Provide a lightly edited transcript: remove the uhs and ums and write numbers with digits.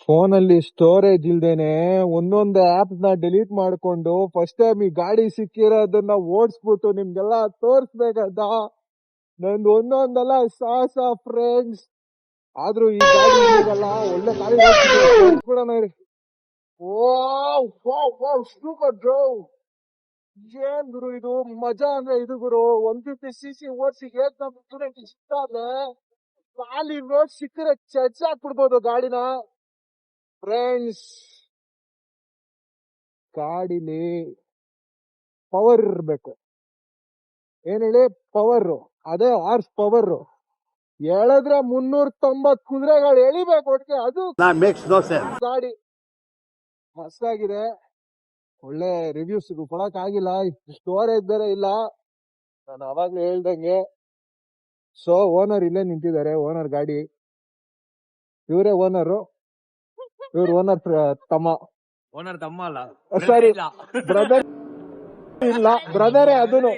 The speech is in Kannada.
ಫೋನ್ ಅಲ್ಲಿ ಸ್ಟೋರೇಜ್ ಇಲ್ದೇನೆ ಒಂದೊಂದು ಆಪ್ ನ ಡಿಲೀಟ್ ಮಾಡ್ಕೊಂಡು ಫಸ್ಟ್ ಟೈಮ್ ಈ ಗಾಡಿ ಸಿಕ್ಕಿರೋದನ್ನ ಓಡಿಸ್ಬಿಟ್ಟು ನಿಮ್ಗೆಲ್ಲ ತೋರ್ಸ್ಬೇಕಂತ ನಂದು ಒಂದೊಂದಲ್ಲ ಸಾಹಸ ಫ್ರೆಂಡ್ಸ್. ಆದ್ರೂ ಈ ಗಾಡಿ ಇಲ್ಲಿಗಲ್ಲ, ಒಳ್ಳೆ ಗಾಡಿ ಓಡಿಸ್ಬಿಡೋಣ. ಓ ಸೂಪರ್ ಬ್ರೋ. ಏನ್ ಗುರು ಇದು ಮಜಾ ಅಂದ್ರೆ ಇದು ಗುರು. 150cc ಓಡಿಸಿ ಇಷ್ಟ ಆದ್ರೆ ಖಾಲಿ ರೋಡ್ ಸಿಕ್ಕರೆ ಚರ್ಚ್ ಹಾಕ್ಬಿಡ್ಬೋದು ಗಾಡಿನ ಫ್ರೆಂಡ್ಸ್. ಗಾಡಿಲಿ ಪವರ್ ಇರ್ಬೇಕು. ಏನ್ ಹೇಳಿ, ಪವರ್. ಅದೇ ಹಾರ್ಸ್ ಪವರ್. ಎಳೆದ್ರೆ 390 ಕುದುರೆಗಳು ಎಳಿಬೇಕು ಒಟ್ಟಿಗೆ. ಅದು ಗಾಡಿ ಮಸ್ತಾಗಿದೆ. ಒಳ್ಳೆ ರಿವ್ಯೂಸ್ ಕೊಡಕ್ ಆಗಿಲ್ಲ, ಸ್ಟೋರೇಜ್ ಬೇರೆ ಇಲ್ಲ ನಾನು ಅವಾಗ್ಲೇ ಹೇಳ್ದಂಗೆ. ಸೊ ಓನರ್ ಇಲ್ಲೇ ನಿಂತಿದ್ದಾರೆ. ಓನರ್ ಗಾಡಿ, ಇವರೇ ಓನರು. ಇವ್ರ ಓನರ್ ತಮ್ಮ. ಓನರ್ ತಮ್ಮ ಅಲ್ಲ, ಸಾರಿ ಬ್ರದರ್. ಇಲ್ಲ ಬ್ರದರೇ ಅದನ್ನು.